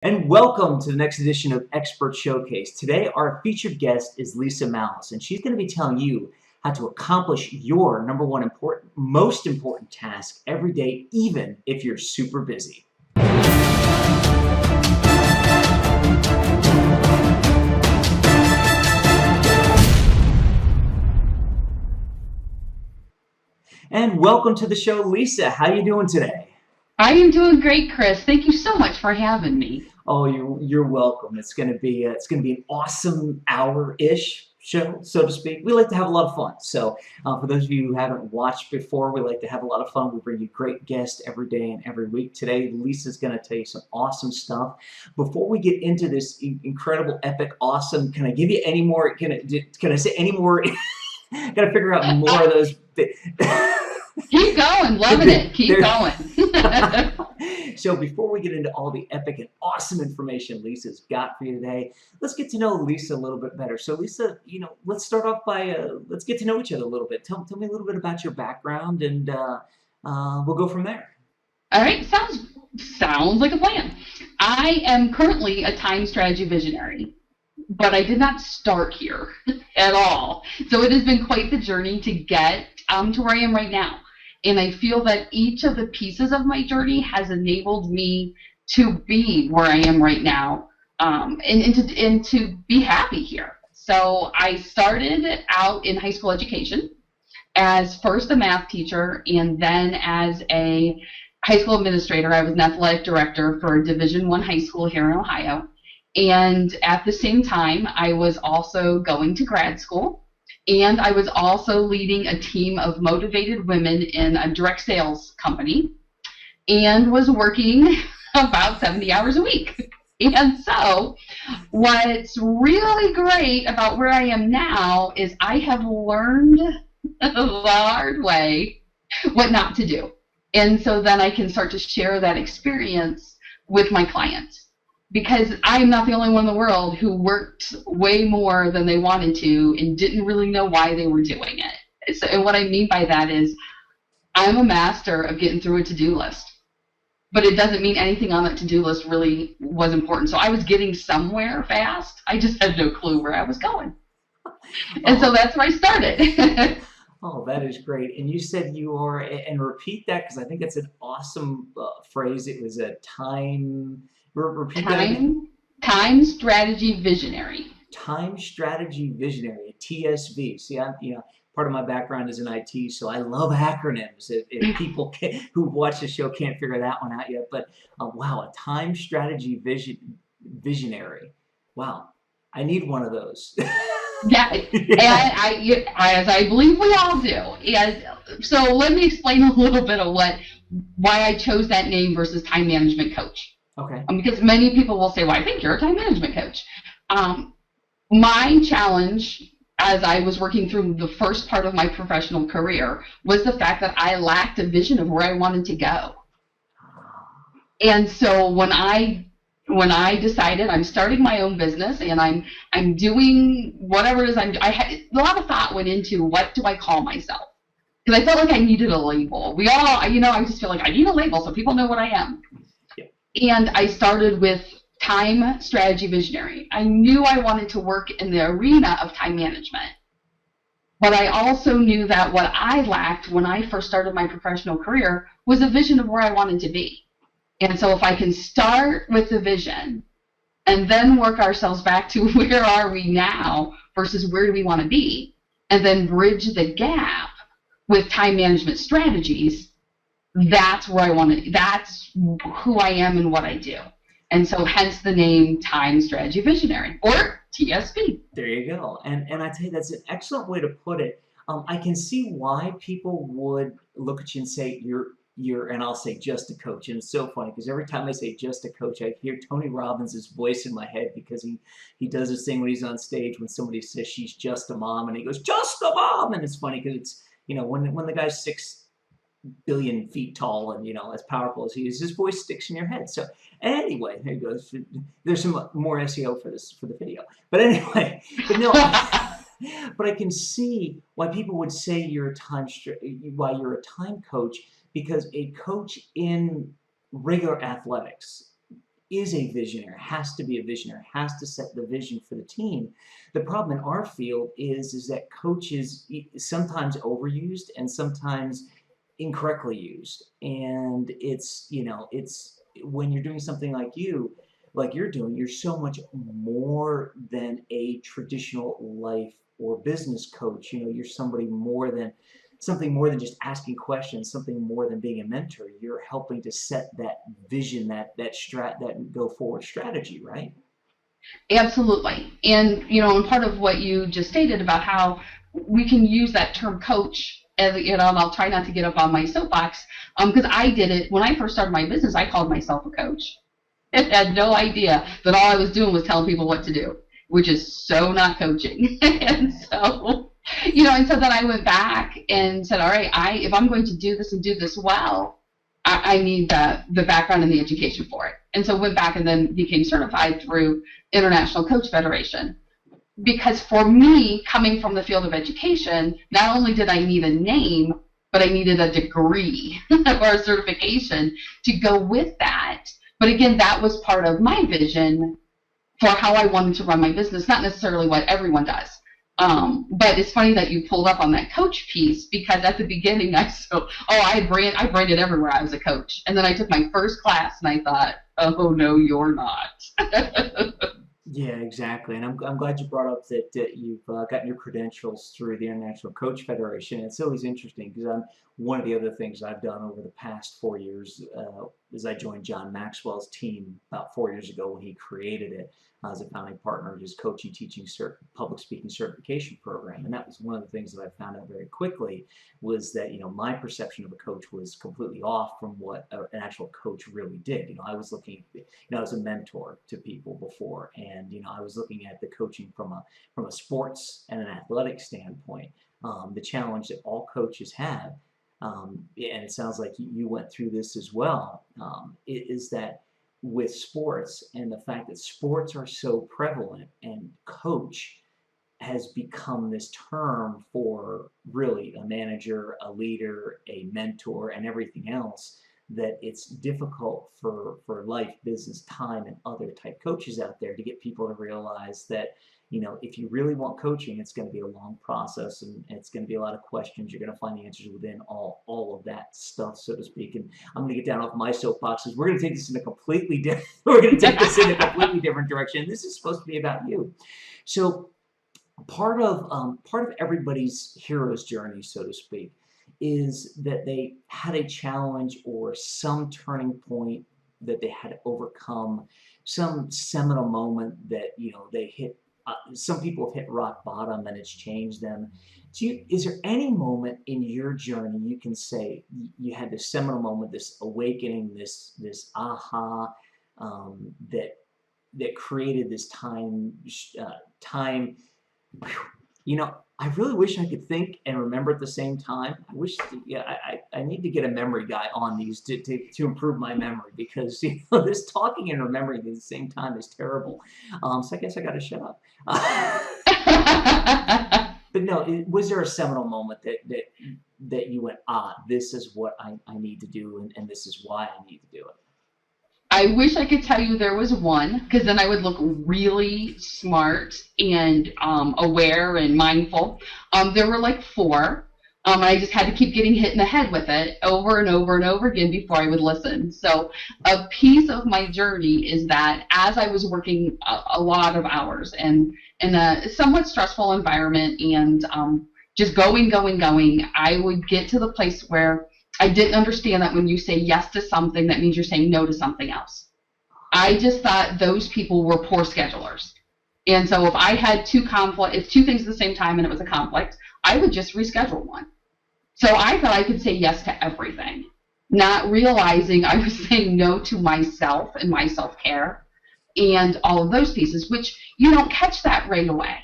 And welcome to the next edition of Expert Showcase. Today, our featured guest is Lisa Mallis, and she's going to be telling you how to accomplish your number one most important task every day, even if you're super busy. And welcome to the show, Lisa. How are you doing today? I am doing great, Chris. Thank you so much for having me. Oh, you're welcome. It's going to be an awesome hour-ish show, so to speak. We like to have a lot of fun. So for those of you who haven't watched before, we like to have a lot of fun. We bring you great guests every day and every week. Today, Lisa's going to tell you some awesome stuff. Before we get into this incredible, epic, awesome, can I give you any more? Can I say any more? Got to figure out more of those. Keep going, loving it. Keep going. So before we get into all the epic and awesome information Lisa's got for you today, let's get to know Lisa a little bit better. So Lisa, let's start off by let's get to know each other a little bit. Tell me a little bit about your background, and we'll go from there. All right, sounds like a plan. I am currently a time strategy visionary, but I did not start here at all. So it has been quite the journey to get to where I am right now. And I feel that each of the pieces of my journey has enabled me to be where I am right now, and to be happy here. So I started out in high school education as first a math teacher, and then as a high school administrator. I was an athletic director for a Division I high school here in Ohio. And at the same time, I was also going to grad school. And I was also leading a team of motivated women in a direct sales company and was working about 70 hours a week. And so what's really great about where I am now is I have learned the hard way what not to do. And so then I can start to share that experience with my clients. Because I'm not the only one in the world who worked way more than they wanted to and didn't really know why they were doing it. So, and what I mean by that is I'm a master of getting through a to-do list. But it doesn't mean anything on that to-do list really was important. So I was getting somewhere fast. I just had no clue where I was going. And so that's where I started. Oh, that is great. And you said you are, and repeat that because I think it's an awesome phrase. It was a time... Repeat Time strategy visionary. Time strategy visionary, TSV. See, part of my background is in IT, so I love acronyms. If people who watch the show can't figure that one out yet, but wow, a time strategy visionary. Wow, I need one of those. Yeah, and as I believe we all do. And so let me explain a little bit of why I chose that name versus time management coach. Okay. Because many people will say, well, I think you're a time management coach. My challenge as I was working through the first part of my professional career was the fact that I lacked a vision of where I wanted to go. And so when I decided I'm starting my own business and I'm doing whatever it is I had a lot of thought went into what do I call myself? Because I felt like I needed a label. We all, I just feel like I need a label so people know what I am. And I started with time strategy visionary. I knew I wanted to work in the arena of time management. But I also knew that what I lacked when I first started my professional career was a vision of where I wanted to be. And so if I can start with the vision and then work ourselves back to where are we now versus where do we want to be, and then bridge the gap with time management strategies, that's where I want to, that's who I am and what I do. And so hence the name Time Strategy Visionary, or TSV. There you go. And I tell you, that's an excellent way to put it. I can see why people would look at you and say, and I'll say just a coach. And it's so funny because every time I say just a coach, I hear Tony Robbins' voice in my head because he does this thing when he's on stage when somebody says she's just a mom and he goes, just a mom. And it's funny because it's, when the guy's 6 billion feet tall and as powerful as he is, his voice sticks in your head. So anyway, there goes. There's some more SEO for the video. But anyway, but I can see why people would say you're a time coach, because a coach in regular athletics is a visionary, has to be a visionary, has to set the vision for the team. The problem in our field is that coach is sometimes overused and sometimes incorrectly used. And it's when you're doing something like you're doing, you're so much more than a traditional life or business coach. You're something more than just asking questions, something more than being a mentor. You're helping to set that vision, that go forward strategy, right? Absolutely. And part of what you just stated about how we can use that term coach, and I'll try not to get up on my soapbox, because I did it when I first started my business. I called myself a coach. I had no idea that all I was doing was telling people what to do, which is so not coaching. And so then I went back and said, all right, if I'm going to do this and do this well, I need the background and the education for it. And so went back and then became certified through International Coach Federation. Because for me, coming from the field of education, not only did I need a name, but I needed a degree or a certification to go with that. But again, that was part of my vision for how I wanted to run my business, not necessarily what everyone does. But it's funny that you pulled up on that coach piece, because at the beginning I branded everywhere I was a coach. And then I took my first class and I thought, oh, no, you're not. Yeah, exactly. And I'm glad you brought up that you've gotten your credentials through the International Coach Federation. It's always interesting because one of the other things I've done over the past 4 years is I joined John Maxwell's team about 4 years ago when he created it as a founding partner of his coaching, teaching, public speaking certification program. And that was one of the things that I found out very quickly was that, my perception of a coach was completely off from what an actual coach really did. I was looking, I was a mentor to people before, and I was looking at the coaching from a sports and an athletic standpoint. The challenge that all coaches have, and it sounds like you went through this as well, is that with sports and the fact that sports are so prevalent, and coach has become this term for really a manager, a leader, a mentor, and everything else, that it's difficult for life, business, time, and other type coaches out there to get people to realize that, if you really want coaching, it's going to be a long process, and it's going to be a lot of questions. You're going to find the answers within all of that stuff, so to speak. And I'm going to get down off my soapboxes. We're going to take this in a completely different. We're going to take this in a completely different direction. This is supposed to be about you. So part of everybody's hero's journey, so to speak, is that they had a challenge or some turning point that they had to overcome, some seminal moment that they hit. Some people have hit rock bottom and it's changed them. Is there any moment in your journey you can say you had this seminal moment, this awakening, this aha, that created this time? I really wish I could think and remember at the same time. I need to get a memory guy on these to improve my memory, because this talking and remembering at the same time is terrible. So I guess I got to shut up. But no, was there a seminal moment that you went, this is what I need to do, and this is why I need to do it? I wish I could tell you there was one, because then I would look really smart and aware and mindful. There were like four. I just had to keep getting hit in the head with it over and over and over again before I would listen. So a piece of my journey is that as I was working a lot of hours and in a somewhat stressful environment and just going, I would get to the place where I didn't understand that when you say yes to something, that means you're saying no to something else. I just thought those people were poor schedulers. And so if I had two things at the same time and it was a conflict, I would just reschedule one. So I thought I could say yes to everything, not realizing I was saying no to myself and my self-care and all of those pieces, which you don't catch that right away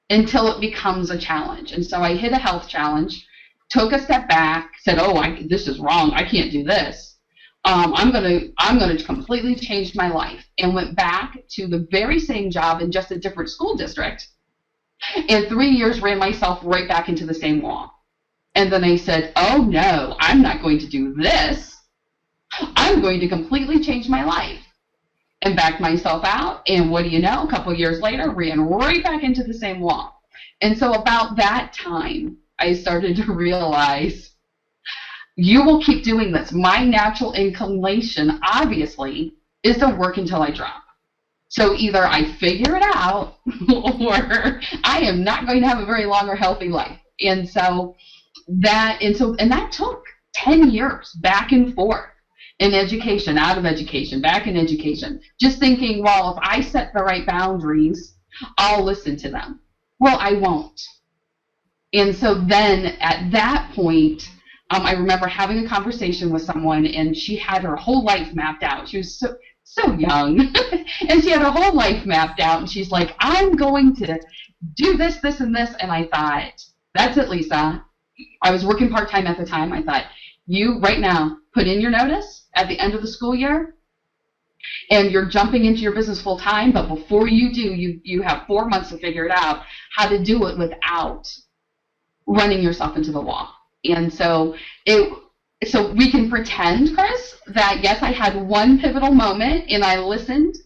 until it becomes a challenge. And so I hit a health challenge, took a step back, said, this is wrong. I can't do this. I'm gonna completely change my life, and went back to the very same job in just a different school district. And 3 years ran myself right back into the same wall. And then I said, oh no, I'm not going to do this. I'm going to completely change my life. and backed myself out. And what do you know? A couple of years later, ran right back into the same wall. And so about that time, I started to realize you will keep doing this. My natural inclination, obviously, is to work until I drop. So either I figure it out or I am not going to have a very long or healthy life. And that took 10 years back and forth in education, out of education, back in education. Just thinking, well, if I set the right boundaries, I'll listen to them. Well, I won't. And so then at that point, I remember having a conversation with someone, and she had her whole life mapped out. She was so young, and she had her whole life mapped out, and she's like, I'm going to do this, this, and this. And I thought, that's it, Lisa. I was working part-time at the time. I thought, you right now put in your notice at the end of the school year, and you're jumping into your business full-time, but before you do, you have 4 months to figure it out how to do it without running yourself into the wall. And so we can pretend, Chris, that yes, I had one pivotal moment and I listened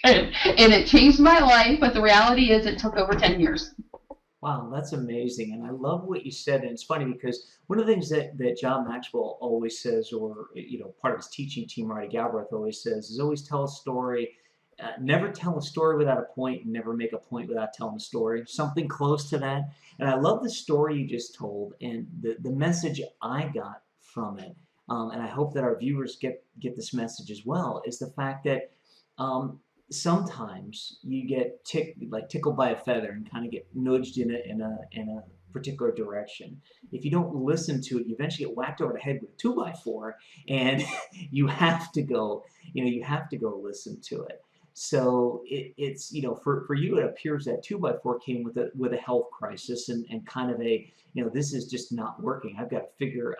and it changed my life, but the reality is it took over 10 years. Wow, that's amazing. And I love what you said. And it's funny because one of the things that John Maxwell always says, or, part of his teaching team, Marty Galbraith always says, is always tell a story. Never tell a story without a point, and never make a point without telling a story. Something close to that. And I love the story you just told and the message I got from it. And I hope that our viewers get this message as well, is the fact that sometimes you get tickled by a feather and kind of get nudged in a particular direction. If you don't listen to it, you eventually get whacked over the head with a 2x4, and you have to go listen to it. So it's for you, it appears that 2x4 came with a health crisis and kind of a, this is just not working. I've got to figure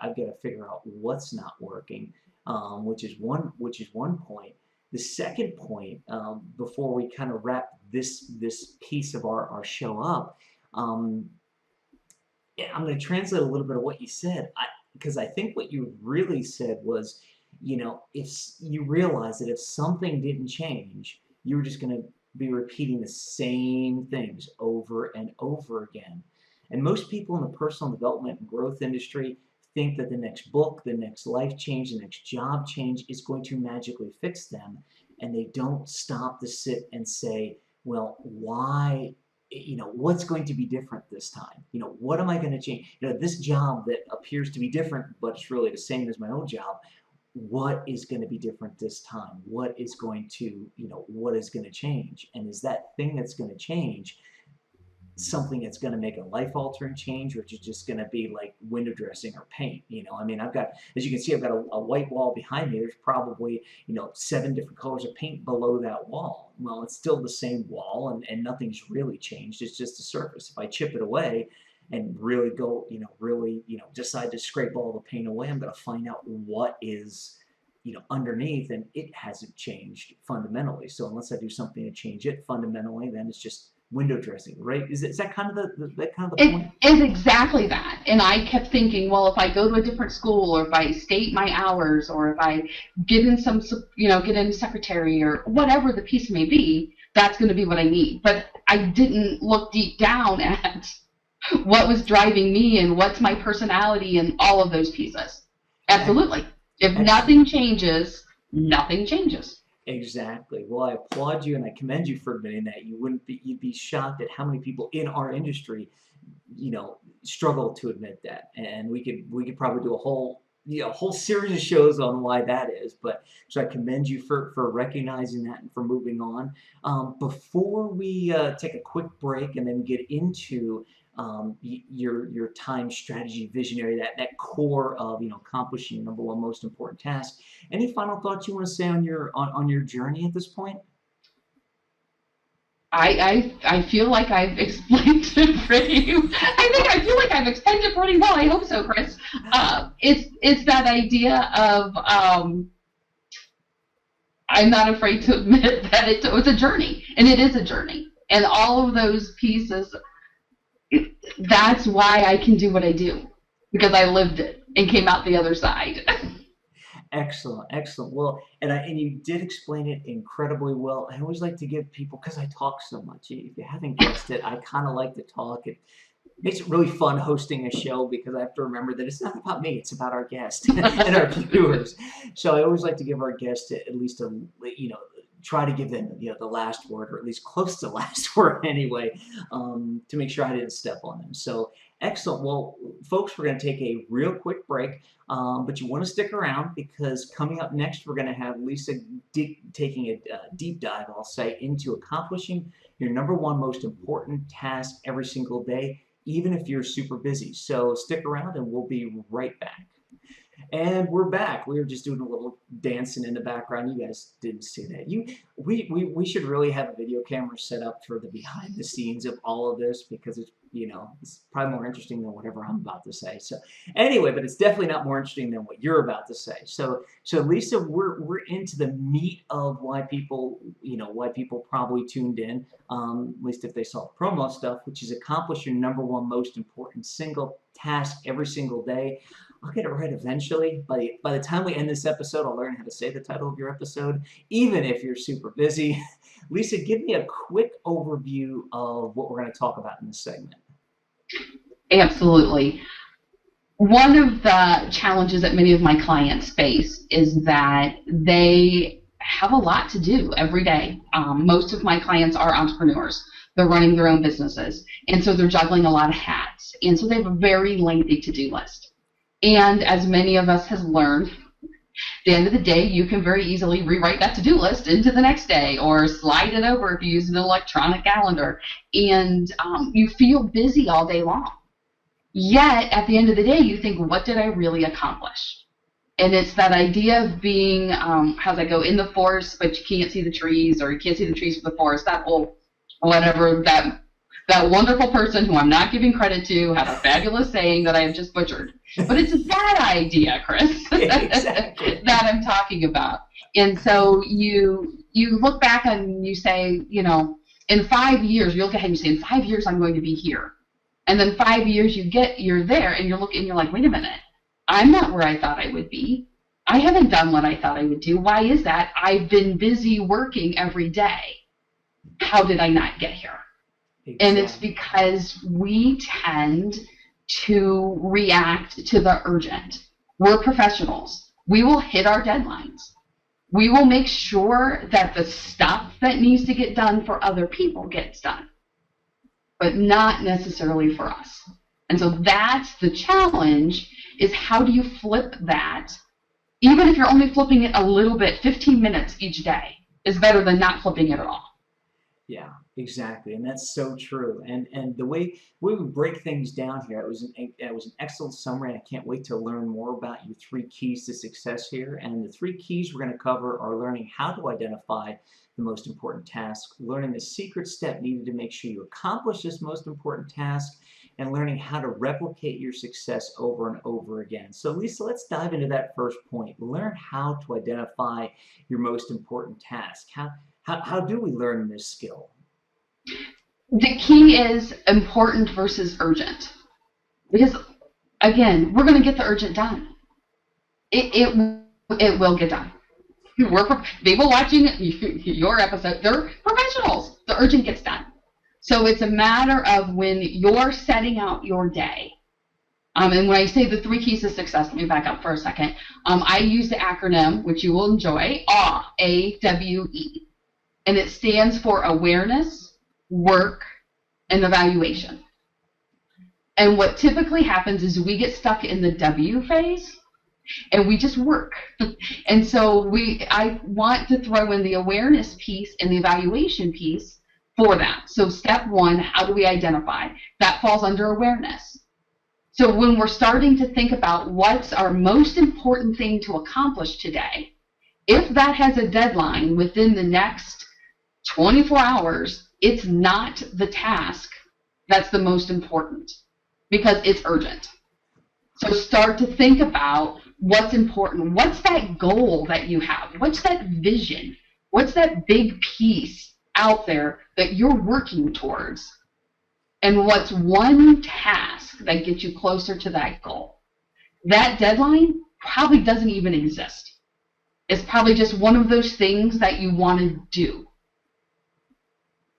out what's not working, which is one point. The second point, before we kind of wrap this piece of our show up, I'm going to translate a little bit of what you said, because I think what you really said was, if you realize that if something didn't change, you were just going to be repeating the same things over and over again. And most people in the personal development and growth industry think that the next book, the next life change, the next job change is going to magically fix them. And they don't stop to sit and say, well, why, what's going to be different this time? What am I going to change? This job that appears to be different, but it's really the same as my old job. What is going to be different this time? What is going to change? And is that thing that's going to change something that's going to make a life-altering change, or is it just going to be like window dressing or paint? I've got, as you can see, I've got a white wall behind me. There's probably 7 different colors of paint below that wall. Well, it's still the same wall, and nothing's really changed. It's just the surface. If I chip it away and really go, decide to scrape all the paint away, I'm going to find out what is underneath, and it hasn't changed fundamentally. So unless I do something to change it fundamentally, then it's just window dressing, right? Is that kind of the point? It is exactly that. And I kept thinking, well, if I go to a different school, or if I state my hours, or if I get in secretary, or whatever the piece may be, that's going to be what I need. But I didn't look deep down at what was driving me and what's my personality and all of those pieces. Absolutely. If nothing changes, nothing changes. Exactly. Well, I applaud you and I commend you for admitting that. You'd be shocked at how many people in our industry, struggle to admit that. And we could probably do a whole series of shows on why that is. But so I commend you for recognizing that and for moving on. Before we take a quick break and then get into your time strategy visionary, that core of accomplishing your number one most important task. Any final thoughts you want to say on your journey at this point? I feel like I've explained it I feel like I've explained it pretty well. I hope so, Chris. It's that idea of I'm not afraid to admit that it was a journey, and it is a journey, and all of those pieces. That's why I can do what I do, because I lived it and came out the other side. Excellent, excellent. Well, and you did explain it incredibly well. I always like to give people, because I talk so much. If you haven't guessed it, I kind of like to talk. It makes it really fun hosting a show because I have to remember that it's not about me; it's about our guests and our viewers. So I always like to give our guests at least a, try to give them the last word, or at least close to the last word anyway, to make sure I didn't step on them. So excellent. Well, folks, we're going to take a real quick break, but you want to stick around because coming up next, we're going to have Lisa taking a deep dive, I'll say, into accomplishing your number one most important task every single day, even if you're super busy. So stick around and we'll be right back. And we're back. We were just doing a little dancing in the background. You guys didn't see that. We should really have a video camera set up for the behind the scenes of all of this because it's probably more interesting than whatever I'm about to say. So anyway, but it's definitely not more interesting than what you're about to say. So Lisa, we're into the meat of why people probably tuned in, at least if they saw the promo stuff, which is accomplish your number one most important single task every single day. I'll get it right eventually. By the time we end this episode, I'll learn how to say the title of your episode, even if you're super busy. Lisa, give me a quick overview of what we're going to talk about in this segment. Absolutely. One of the challenges that many of my clients face is that they have a lot to do every day. Most of my clients are entrepreneurs. They're running their own businesses, and so they're juggling a lot of hats. And so they have a very lengthy to-do list. And as many of us have learned, at the end of the day, you can very easily rewrite that to-do list into the next day or slide it over if you use an electronic calendar. And you feel busy all day long. Yet, at the end of the day, you think, what did I really accomplish? And it's that idea of being, how's that go, in the forest, but you can't see the trees, or you can't see the trees for the forest, that whole, whatever, that wonderful person who I'm not giving credit to had a fabulous saying that I have just butchered. But it's that idea, Chris, Exactly. that I'm talking about. And so you look back and you say, in 5 years, you look ahead and you say, in 5 years, I'm going to be here. And then 5 years, you're there, and you're looking, and you're like, wait a minute, I'm not where I thought I would be. I haven't done what I thought I would do. Why is that? I've been busy working every day. How did I not get here? Exactly. And it's because we tend to react to the urgent. We're professionals. We will hit our deadlines. We will make sure that the stuff that needs to get done for other people gets done, but not necessarily for us. And so that's the challenge, is how do you flip that? Even if you're only flipping it a little bit, 15 minutes each day is better than not flipping it at all. Yeah, exactly, and that's so true. And the way we break things down here, it was an excellent summary. And I can't wait to learn more about your 3 keys to success here. And the 3 keys we're going to cover are learning how to identify the most important task, learning the secret step needed to make sure you accomplish this most important task, and learning how to replicate your success over and over again. So Lisa, let's dive into that first point. Learn how to identify your most important task. How do we learn this skill? The key is important versus urgent. Because, again, we're going to get the urgent done. It will get done. People watching your episode, they're professionals. The urgent gets done. So it's a matter of when you're setting out your day. And when I say the 3 keys to success, let me back up for a second. I use the acronym, which you will enjoy, AWE. And it stands for awareness, work, and evaluation. And what typically happens is we get stuck in the W phase, and we just work. And so I want to throw in the awareness piece and the evaluation piece for that. So step 1, how do we identify? That falls under awareness. So when we're starting to think about what's our most important thing to accomplish today, if that has a deadline within the next 24 hours, it's not the task that's the most important because it's urgent. So start to think about what's important. What's that goal that you have? What's that vision? What's that big piece out there that you're working towards? And what's one task that gets you closer to that goal? That deadline probably doesn't even exist. It's probably just one of those things that you want to do.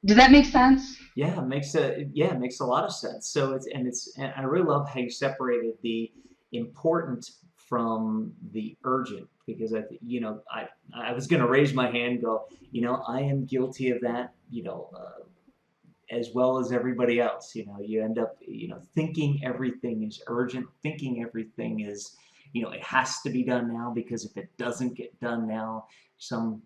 Does that make sense? Yeah, it makes a lot of sense. So and I really love how you separated the important from the urgent, because I was going to raise my hand and go, I am guilty of that, as well as everybody else. You end up, thinking everything is urgent, thinking everything is, it has to be done now, because if it doesn't get done now, some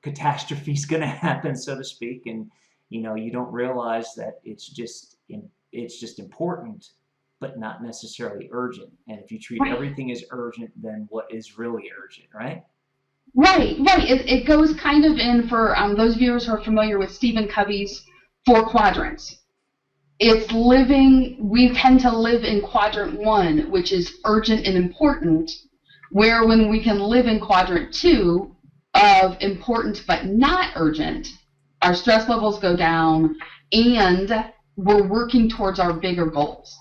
catastrophe is going to happen, so to speak, and you don't realize that it's just important, but not necessarily urgent. And if you treat Right. everything as urgent, then what is really urgent, right? Right, right. It goes kind of in for those viewers who are familiar with Stephen Covey's 4 quadrants. We tend to live in quadrant 1, which is urgent and important, where when we can live in quadrant 2 of important but not urgent, our stress levels go down and we're working towards our bigger goals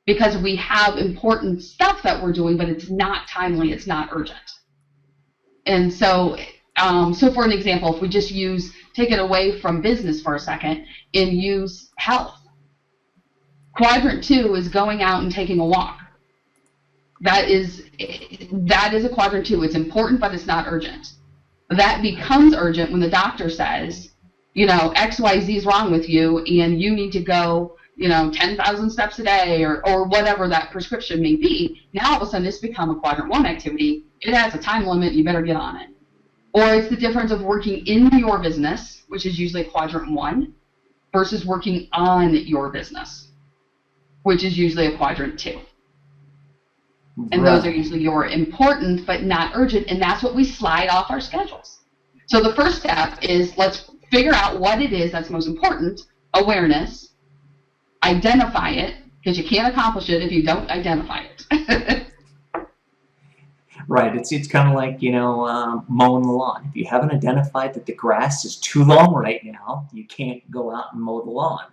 because we have important stuff that we're doing, but it's not timely, it's not urgent. And so, for an example, if we just take it away from business for a second and use health. Quadrant 2 is going out and taking a walk. That is a quadrant 2. It's important, but it's not urgent. That becomes urgent when the doctor says, XYZ is wrong with you, and you need to go, 10,000 steps a day, or whatever that prescription may be. Now all of a sudden it's become a quadrant 1 activity. It has a time limit. You better get on it. Or it's the difference of working in your business, which is usually quadrant 1, versus working on your business, which is usually a quadrant 2. And those are usually your important but not urgent, and that's what we slide off our schedules. So the first step is let's figure out what it is that's most important, awareness, identify it, because you can't accomplish it if you don't identify it. Right. It's kind of like, mowing the lawn. If you haven't identified that the grass is too long right now, you can't go out and mow the lawn.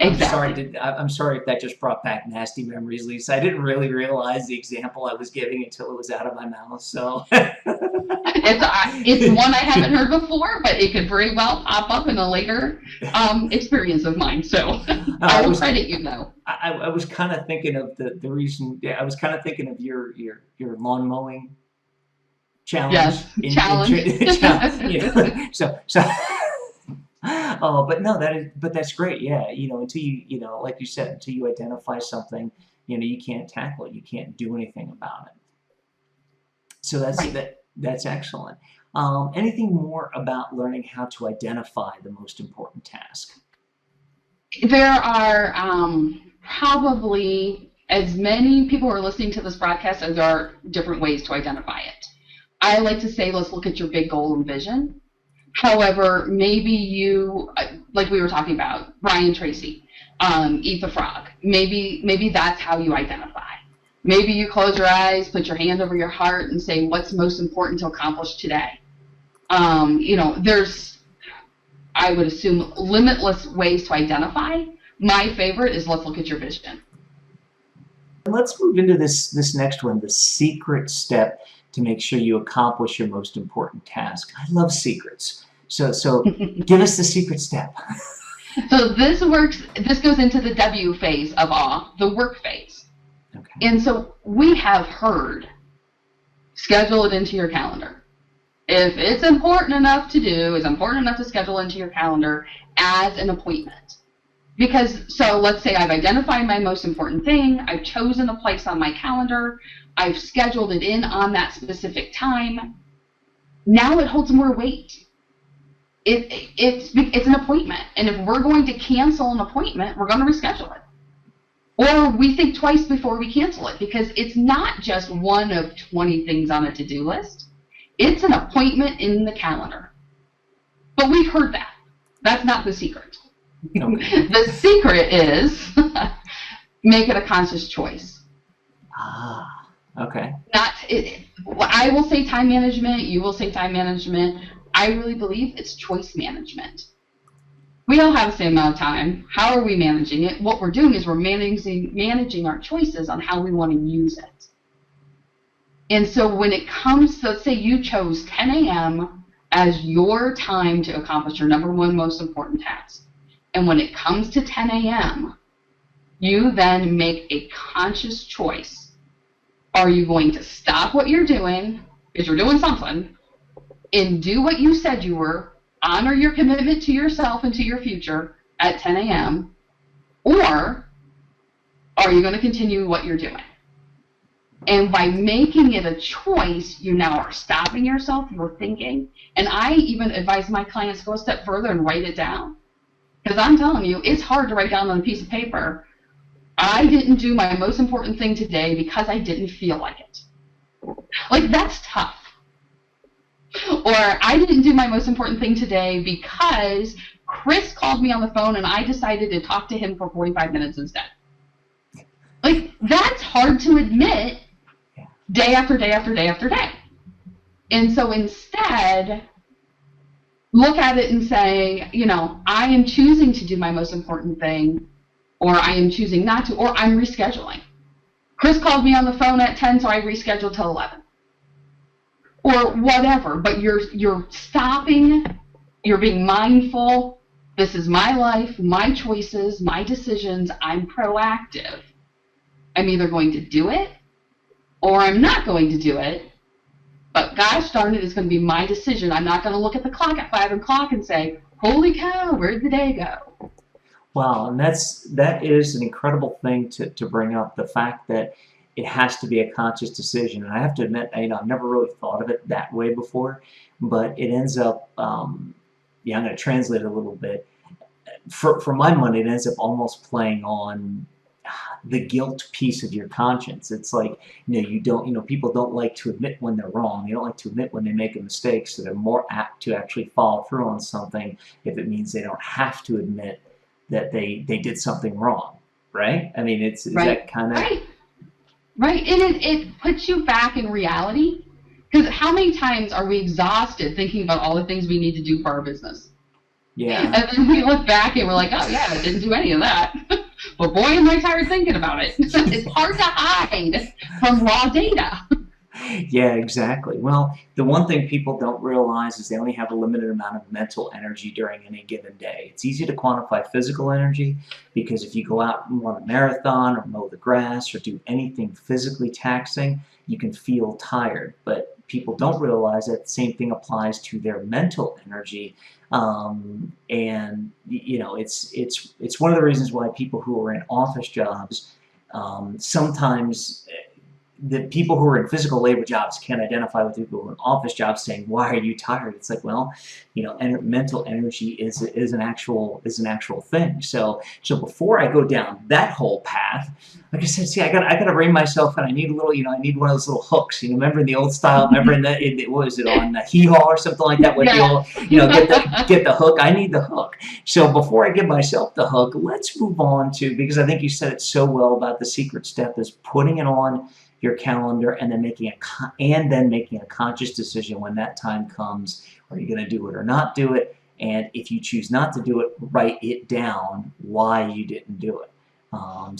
Exactly. I'm sorry if that just brought back nasty memories, Lisa. I didn't really realize the example I was giving until it was out of my mouth. So it's one I haven't heard before, but it could very well pop up in a later experience of mine. So I will credit you, though. I was kind of thinking of the reason. Yeah, I was kind of thinking of your lawn mowing challenge. Yes, challenge. So. Oh, but no, that's great. Yeah, until you, like you said, until you identify something, you can't tackle it. You can't do anything about it. So that's excellent. Anything more about learning how to identify the most important task? There are probably as many people who are listening to this broadcast as there are different ways to identify it. I like to say, let's look at your big goal and vision. However, maybe you, like we were talking about, Brian Tracy, eat the frog. Maybe that's how you identify. Maybe you close your eyes, put your hand over your heart, and say, what's most important to accomplish today? There's, I would assume, limitless ways to identify. My favorite is let's look at your vision. Let's move into this next one, the secret step to make sure you accomplish your most important task. I love secrets. So give us the secret step. So this goes into the W phase of awe, the work phase. Okay. And so we have heard, schedule it into your calendar. If it's important enough to do, it's important enough to schedule into your calendar as an appointment. So let's say I've identified my most important thing, I've chosen a place on my calendar, I've scheduled it in on that specific time. Now it holds more weight. It's an appointment, and if we're going to cancel an appointment, we're going to reschedule it. Or we think twice before we cancel it, because it's not just one of 20 things on a to-do list. It's an appointment in the calendar. But we've heard that. That's not the secret. Okay. The secret is make it a conscious choice. Okay. I will say time management, you will say time management. I really believe it's choice management. We all have the same amount of time. How are we managing it? What we're doing is we're managing our choices on how we want to use it. And so when it comes to, let's say you chose 10 a.m. as your time to accomplish your number one most important task. And when it comes to 10 a.m., you then make a conscious choice. Are you going to stop what you're doing, because you're doing something, and do what you said you were, honor your commitment to yourself and to your future at 10 a.m., or are you going to continue what you're doing? And by making it a choice, you now are stopping yourself, you're thinking. And I even advise my clients to go a step further and write it down. Because I'm telling you, it's hard to write down on a piece of paper, I didn't do my most important thing today because I didn't feel like it. Like, that's tough. Or I didn't do my most important thing today because Chris called me on the phone and I decided to talk to him for 45 minutes instead. Like, that's hard to admit day after day after day after day. And so instead, look at it and say, you know, I am choosing to do my most important thing, or I am choosing not to, or I'm rescheduling. Chris called me on the phone at 10, so I rescheduled till 11. Or whatever, but you're stopping, you're being mindful. This is my life, my choices, my decisions. I'm proactive. I'm either going to do it or I'm not going to do it. But gosh darn it, it's going to be my decision. I'm not going to look at the clock at 5 o'clock and say, holy cow, where'd the day go? Wow, and that is an incredible thing to bring up, the fact that it has to be a conscious decision. And I have to admit, you know, I've never really thought of it that way before, but it ends up, yeah, I'm going to translate it a little bit. For my money, it ends up almost playing on the guilt piece of your conscience. It's like, you know, people don't like to admit when they're wrong. They don't like to admit when they make a mistake, so they're more apt to actually follow through on something if it means they don't have to admit that they did something wrong, right? I mean, is right. that kind of... Right, and it puts you back in reality, because how many times are we exhausted thinking about all the things we need to do for our business? Yeah. And then we look back and we're like, oh yeah, I didn't do any of that. But boy, am I tired thinking about it. It's hard to hide from raw data. Yeah, exactly. Well, the one thing people don't realize is they only have a limited amount of mental energy during any given day. It's easy to quantify physical energy because if you go out and run a marathon or mow the grass or do anything physically taxing, you can feel tired. But people don't realize that the same thing applies to their mental energy. And you know, it's one of the reasons why people who are in office jobs sometimes the people who are in physical labor jobs can't identify with people who are in office jobs saying, why are you tired? It's like, well, you know, mental energy is an actual thing. So before I go down that whole path, like I said, see, I gotta rein myself in. I need a little, you know, I need one of those little hooks. You know, remember in the old style? Remember what was it, on the hee-haw or something like that? With the old, you know, get the hook. I need the hook. So before I give myself the hook, let's move on to, because I think you said it so well about the secret step is putting it on your calendar and then making a conscious decision when that time comes. Are you going to do it or not do it? And if you choose not to do it, write it down why you didn't do it.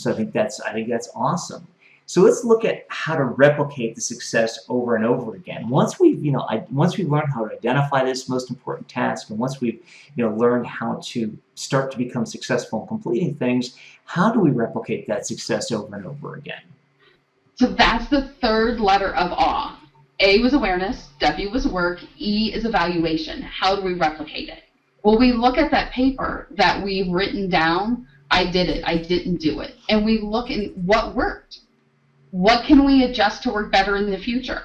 So I think that's awesome. So let's look at how to replicate the success over and over again. Once we've learned how to identify this most important task, and once we've learned how to start to become successful in completing things, how do we replicate that success over and over again? So that's the third letter of awe. A was awareness, W was work, E is evaluation. How do we replicate it? Well, we look at that paper that we've written down, I did it, I didn't do it. And we look at what worked. What can we adjust to work better in the future?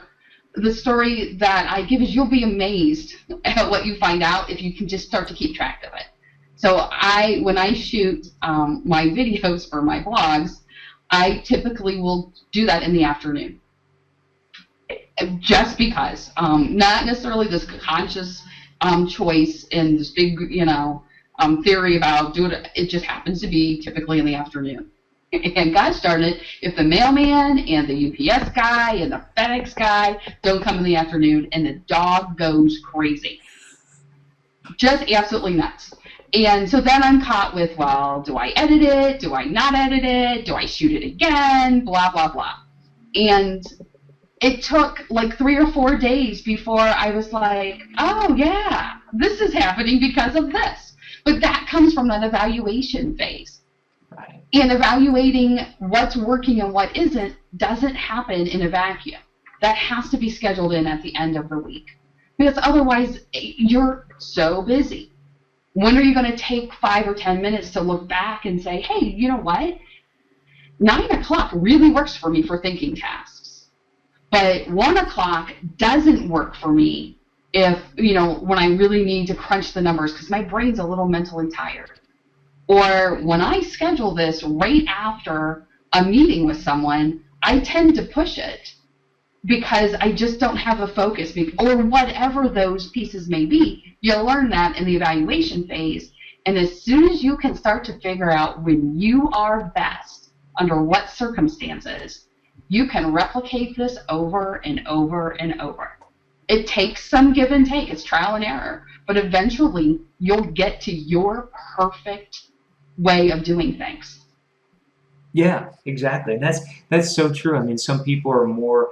The story that I give is you'll be amazed at what you find out if you can just start to keep track of it. So when I shoot my videos for my blogs, I typically will do that in the afternoon, just because, not necessarily this conscious choice and this big, theory about do it. It just happens to be typically in the afternoon. And gosh darn it, if the mailman and the UPS guy and the FedEx guy don't come in the afternoon, and the dog goes crazy, just absolutely nuts. And so then I'm caught with, well, do I edit it? Do I not edit it? Do I shoot it again? Blah, blah, blah. And it took like 3 or 4 days before I was like, oh yeah, this is happening because of this. But that comes from an evaluation phase. Right. And evaluating what's working and what isn't doesn't happen in a vacuum. That has to be scheduled in at the end of the week. Because otherwise, you're so busy. When are you going to take 5 or 10 minutes to look back and say, hey, you know what? 9 o'clock really works for me for thinking tasks. But 1 o'clock doesn't work for me if, when I really need to crunch the numbers because my brain's a little mentally tired. Or when I schedule this right after a meeting with someone, I tend to push it because I just don't have a focus, or whatever those pieces may be. You'll learn that in the evaluation phase. And as soon as you can start to figure out when you are best, under what circumstances, you can replicate this over and over and over. It takes some give and take. It's trial and error. But eventually, you'll get to your perfect way of doing things. Yeah, exactly. And that's so true. I mean, some people are more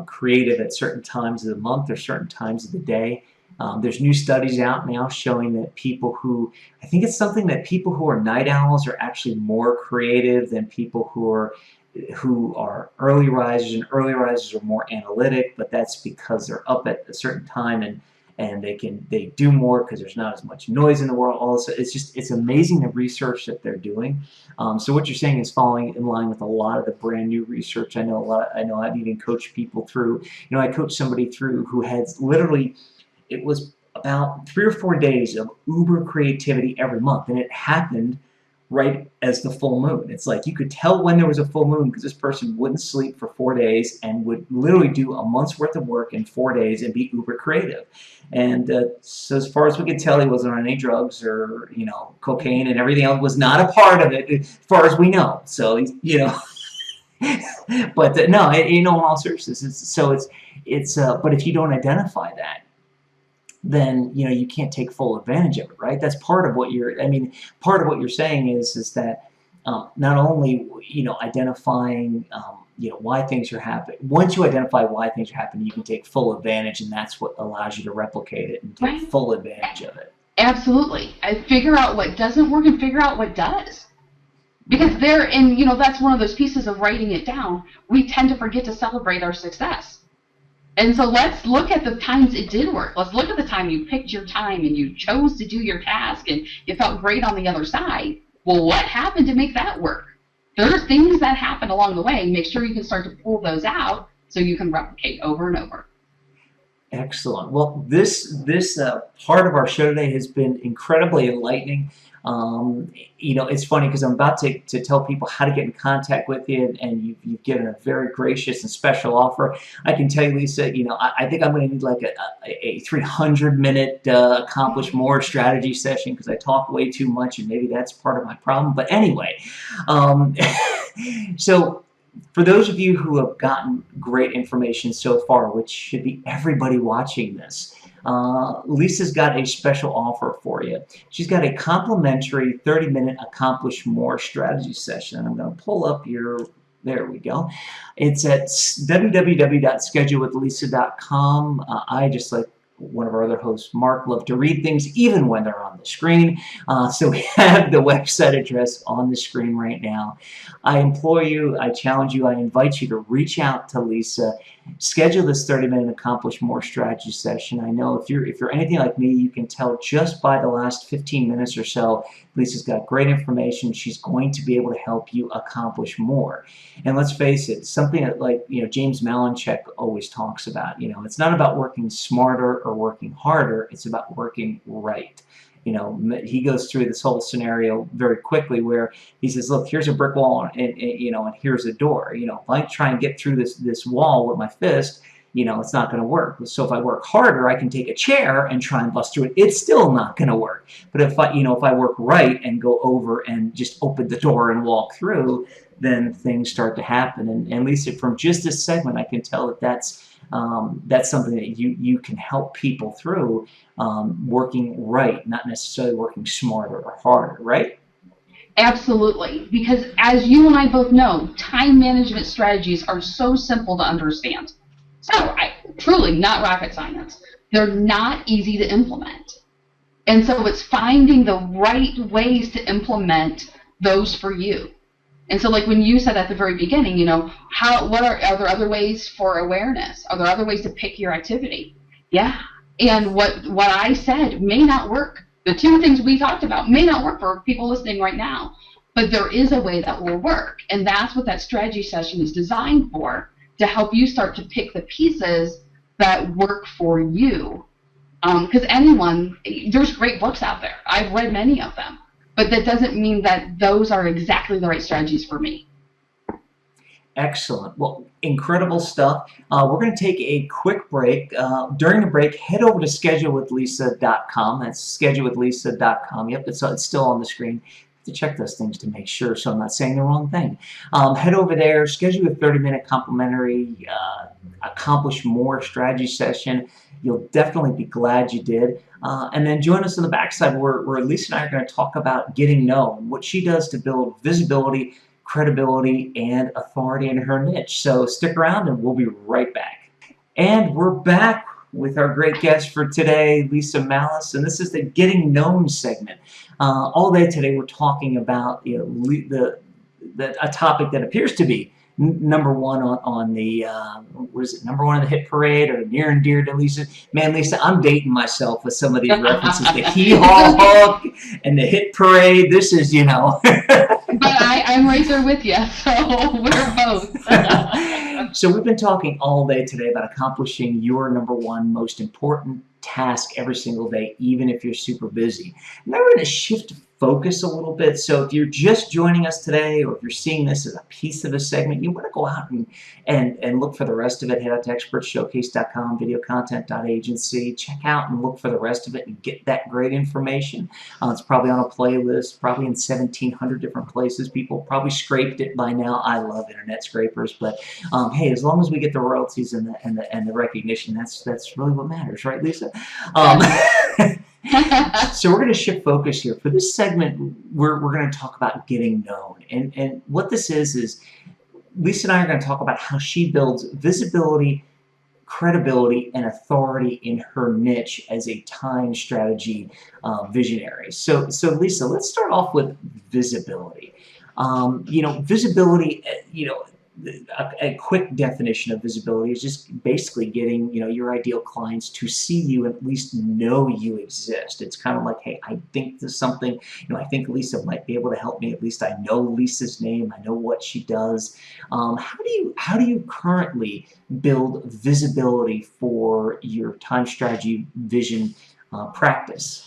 creative at certain times of the month or certain times of the day. There's new studies out now showing that I think it's something that people who are night owls are actually more creative than people who are early risers, and early risers are more analytic, but that's because they're up at a certain time and they do more because there's not as much noise in the world. Also, it's amazing the research that they're doing. So what you're saying is falling in line with a lot of the brand new research. I know I've even coached people through. I coached somebody through who had literally, it was about 3 or 4 days of uber creativity every month, and it happened right as the full moon. It's like you could tell when there was a full moon because this person wouldn't sleep for 4 days and would literally do a month's worth of work in 4 days and be uber creative. And so as far as we could tell, he wasn't on any drugs or cocaine, and everything else was not a part of it as far as we know. So but no, in all seriousness, but if you don't identify that, then you can't take full advantage of it, right? That's part of what you're saying is that not only identifying why things are happening. Once you identify why things are happening, you can take full advantage, and that's what allows you to replicate it and take full advantage of it. Absolutely. I figure out what doesn't work and figure out what does. Because that's one of those pieces of writing it down. We tend to forget to celebrate our success. And so let's look at the times it did work. Let's look at the time you picked your time and you chose to do your task and you felt great on the other side. Well, what happened to make that work? There are things that happen along the way. Make sure you can start to pull those out so you can replicate over and over. Excellent. Well, this part of our show today has been incredibly enlightening. It's funny because I'm about to tell people how to get in contact with you, and you've given a very gracious and special offer. I can tell you, Lisa, I think I'm going to need like a 300-minute accomplish more strategy session because I talk way too much, and maybe that's part of my problem. But anyway, so for those of you who have gotten great information so far, which should be everybody watching this, Lisa's got a special offer for you. She's got a complimentary 30-minute Accomplish More strategy session. I'm going to pull up there we go. It's at www.schedulewithlisa.com. I, just like one of our other hosts, Mark, love to read things even when they're on the screen. So we have the website address on the screen right now. I implore you, I challenge you, I invite you to reach out to Lisa. Schedule this 30-minute Accomplish More strategy session. I know if you're anything like me, you can tell just by the last 15 minutes or so, Lisa's got great information. She's going to be able to help you accomplish more. And let's face it, something that James Malinchak always talks about. It's not about working smarter or working harder. It's about working right. He goes through this whole scenario very quickly where he says, look, here's a brick wall and here's a door. If I try and get through this wall with my fist, it's not going to work. So if I work harder, I can take a chair and try and bust through it. It's still not going to work. But if I work right and go over and just open the door and walk through, then things start to happen. And Lisa, from just this segment, I can tell that's something that you can help people through, working right, not necessarily working smarter or harder, right? Absolutely, because as you and I both know, time management strategies are so simple to understand. So, truly not rocket science. They're not easy to implement. And so it's finding the right ways to implement those for you. And so, like when you said at the very beginning, what are there other ways for awareness? Are there other ways to pick your activity? Yeah. And what I said may not work. The two things we talked about may not work for people listening right now, but there is a way that will work. And that's what that strategy session is designed for, to help you start to pick the pieces that work for you. Because there's great books out there. I've read many of them. But that doesn't mean that those are exactly the right strategies for me. Excellent. Well, incredible stuff. We're going to take a quick break. During the break, head over to schedulewithlisa.com. That's schedulewithlisa.com. Yep, it's still on the screen. To check those things to make sure so I'm not saying the wrong thing. Head over there, schedule a 30-minute complimentary Accomplish More strategy session. You'll definitely be glad you did. And then join us on the backside where Lisa and I are going to talk about getting known, what she does to build visibility, credibility, and authority in her niche. So stick around and we'll be right back. And we're back with our great guest for today, Lisa Mallis, and this is the Getting Known segment. All day today we're talking about a topic that appears to be number one on the number one on the hit parade, or near and dear to Lisa. Man, Lisa, I'm dating myself with some of these references. The hee-haw hook and the hit parade. This is, But I'm right there with you, so we're both. So we've been talking all day today about accomplishing your number one most important task every single day, even if you're super busy. And then we're going to shift focus a little bit. So if you're just joining us today, or if you're seeing this as a piece of a segment, you want to go out and look for the rest of it. Head out to expertshowcase.com, VideoContent.Agency. Check out and look for the rest of it and get that great information. It's probably on a playlist, probably in 1,700 different places. People probably scraped it by now. I love internet scrapers, but hey, as long as we get the royalties and the recognition, that's really what matters, right, Lisa? So we're going to shift focus here. For this segment, we're going to talk about getting known. And what this is Lisa and I are going to talk about how she builds visibility, credibility, and authority in her niche as a time strategy visionary. So Lisa, let's start off with visibility. Visibility, a quick definition of visibility is just basically getting your ideal clients to see you and at least know you exist. It's kind of like, hey, I think there's something, I think Lisa might be able to help me. At least I know Lisa's name. I know what she does. How do you currently build visibility for your time strategy vision practice?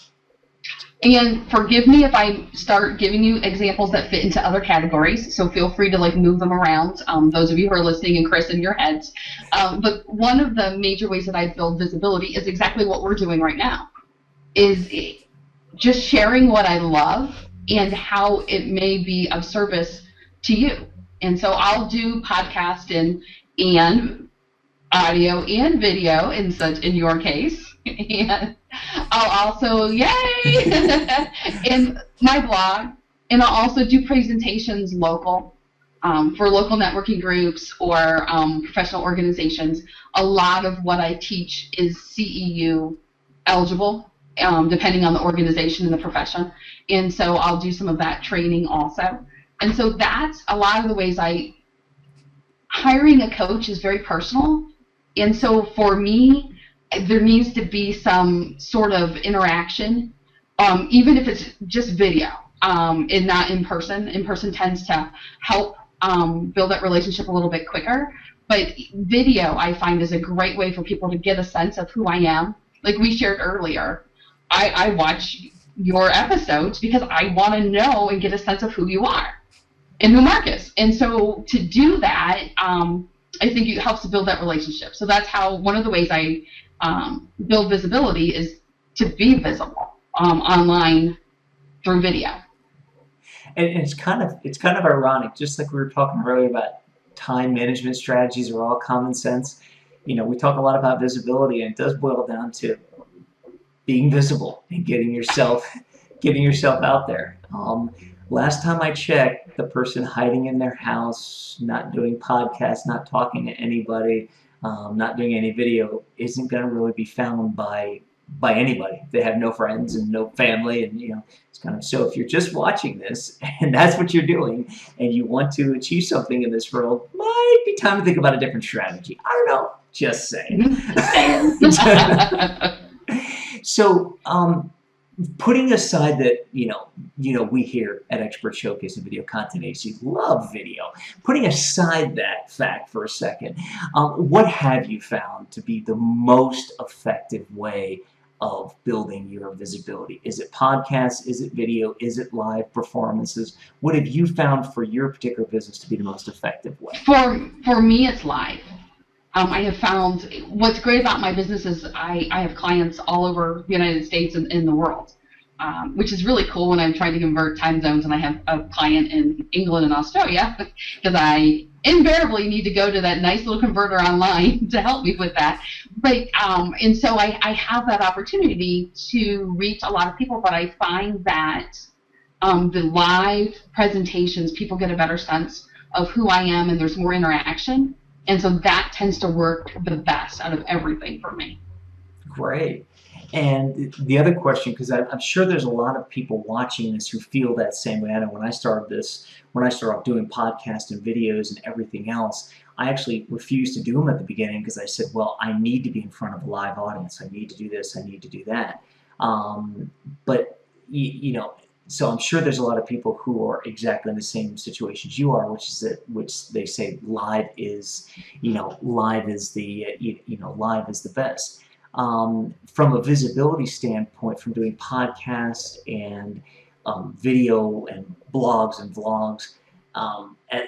And forgive me if I start giving you examples that fit into other categories, so feel free to move them around, those of you who are listening, and Chris, in your heads. But one of the major ways that I build visibility is exactly what we're doing right now, is just sharing what I love and how it may be of service to you. And so I'll do podcast and audio and video in your case. And I'll also, in my blog, and I'll also do presentations local for local networking groups or professional organizations. A lot of what I teach is CEU eligible, depending on the organization and the profession. And so I'll do some of that training also. And so that's a lot of the ways hiring a coach is very personal. And so for me, there needs to be some sort of interaction, even if it's just video and not in person. In person tends to help build that relationship a little bit quicker. But video, I find, is a great way for people to get a sense of who I am. Like we shared earlier, I watch your episodes because I want to know and get a sense of who you are and who Mark is. And so to do that, I think it helps to build that relationship. So that's how one of the ways I build visibility is to be visible online through video. And it's kind of ironic, just like we were talking earlier about time management strategies are all common sense. We talk a lot about visibility, and it does boil down to being visible and getting yourself out there. Last time I checked, the person hiding in their house, not doing podcasts, not talking to anybody, Not doing any video isn't going to really be found by anybody. They have no friends and no family, and it's kind of, so if you're just watching this and that's what you're doing, and you want to achieve something in this world, might be time to think about a different strategy. I don't know, just saying. So, putting aside that, we here at Expert Showcase and Video Content Agency love video. Putting aside that fact for a second, what have you found to be the most effective way of building your visibility? Is it podcasts? Is it video? Is it live performances? What have you found for your particular business to be the most effective way? For me, it's live. I have found what's great about my business is I have clients all over the United States and in the world, which is really cool when I'm trying to convert time zones and I have a client in England and Australia, because I invariably need to go to that nice little converter online to help me with that. But and so I have that opportunity to reach a lot of people, but I find that the live presentations, people get a better sense of who I am and there's more interaction. And so that tends to work the best out of everything for me. Great. And the other question, because I'm sure there's a lot of people watching this who feel that same way. I know when I started off doing podcasts and videos and everything else, I actually refused to do them at the beginning because I said, well, I need to be in front of a live audience. I need to do this. I need to do that. But, so I'm sure there's a lot of people who are exactly in the same situation as you are, which they say live is the best. From a visibility standpoint, from doing podcasts and video and blogs and vlogs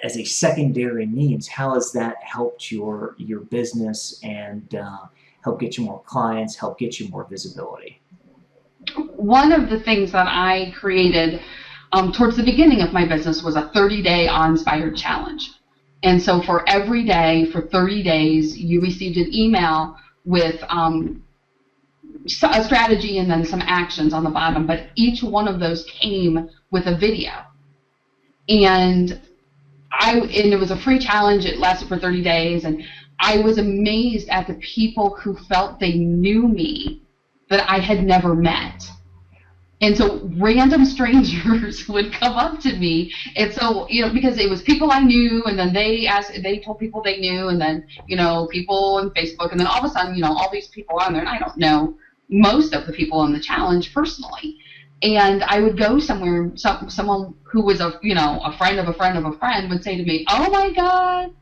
as a secondary means, how has that helped your business and help get you more clients, help get you more visibility? One of the things that I created towards the beginning of my business was a 30-day awe-inspired challenge. And so for every day, for 30 days, you received an email with a strategy and then some actions on the bottom, but each one of those came with a video. And it was a free challenge. It lasted for 30 days, and I was amazed at the people who felt they knew me that I had never met. And so random strangers would come up to me, and so because it was people I knew, and then they told people they knew, and then people on Facebook, and then all of a sudden all these people on there, and I don't know most of the people on the challenge personally. And I would go somewhere, someone who was a friend of a friend of a friend would say to me, "Oh my God,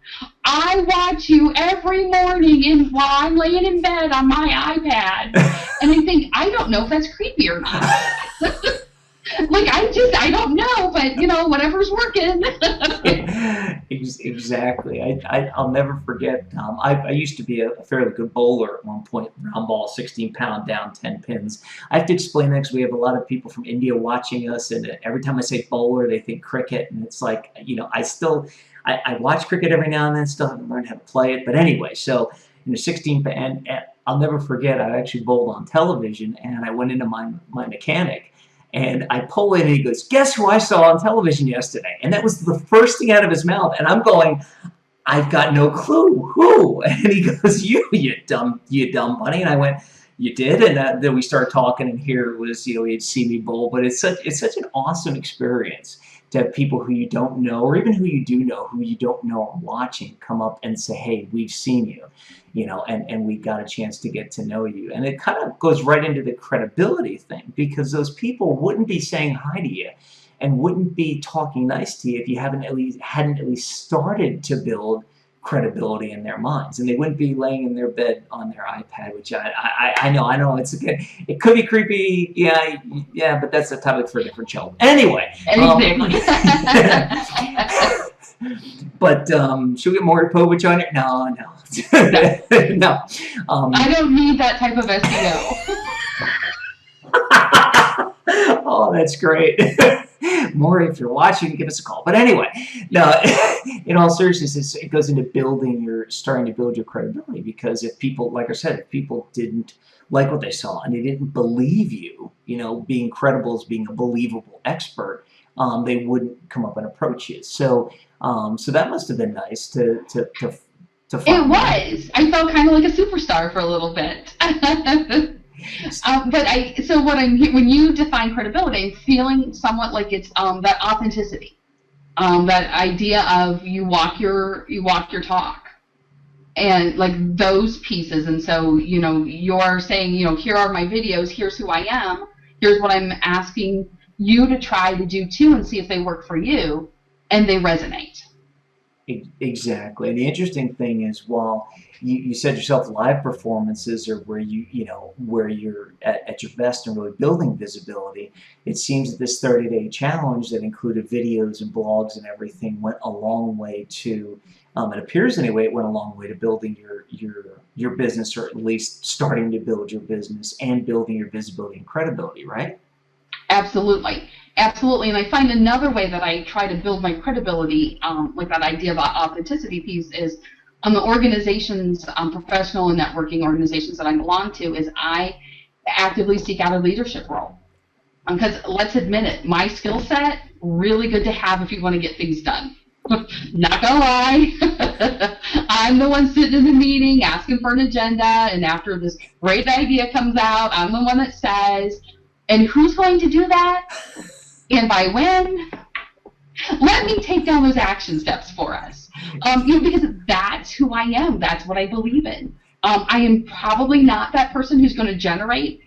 I watch you every morning while I'm laying in bed on my iPad." And I think, I don't know if that's creepy or not. I don't know, but whatever's working. Exactly. I'll never forget. I used to be a fairly good bowler at one point. Round ball, 16-pound, down 10 pins. I have to explain that because we have a lot of people from India watching us, and every time I say bowler, they think cricket, and it's like I watch cricket every now and then. Still haven't learned how to play it, but anyway. So 16, and I'll never forget. I actually bowled on television, and I went into my mechanic. And I pull in, and he goes, "Guess who I saw on television yesterday?" And that was the first thing out of his mouth. And I'm going, "I've got no clue. Who?" And he goes, you dumb bunny." And I went, "You did?" And then we started talking, and here it was, he'd see me bowl. But it's such an awesome experience to have people who you don't know, or even who you do know, who you don't know are watching, come up and say, "Hey, we've seen you. And we got a chance to get to know you." And it kind of goes right into the credibility thing, because those people wouldn't be saying hi to you and wouldn't be talking nice to you if you hadn't at least started to build credibility in their minds. And they wouldn't be laying in their bed on their iPad, which I know it could be creepy, yeah, but that's a topic for a different show. Anyway. But should we get Maury Povich on it? No. No. I don't need that type of SEO. Oh, that's great. Maury, if you're watching, give us a call. But anyway, no, in all seriousness, it goes into starting to build your credibility, because if people, like I said, if people didn't like what they saw and they didn't believe you, being credible as being a believable expert, they wouldn't come up and approach you. So that must have been nice to to It find that. was. I felt kind of like a superstar for a little bit. So what when you define credibility, I'm feeling somewhat like it's that authenticity, that idea of you walk your talk, and like those pieces. And so you're saying, here are my videos, here's who I am, here's what I'm asking you to try to do too, and see if they work for you, and they resonate. Exactly. And the interesting thing is, while you said yourself, live performances are where where you're at your best and really building visibility. It seems that this 30-day challenge that included videos and blogs and everything went a long way to, it appears anyway, it went a long way to building your business, or at least starting to build your business and building your visibility and credibility, right? Absolutely. Absolutely. And I find another way that I try to build my credibility, like that idea about authenticity piece, is on the organizations, professional and networking organizations that I belong to, is I actively seek out a leadership role. Because let's admit it, my skill set, really good to have if you want to get things done. Not gonna lie. I'm the one sitting in the meeting asking for an agenda, and after this great idea comes out, I'm the one that says, and who's going to do that? And by when? Let me take down those action steps for us. Because that's who I am. That's what I believe in. I am probably not that person who's going to generate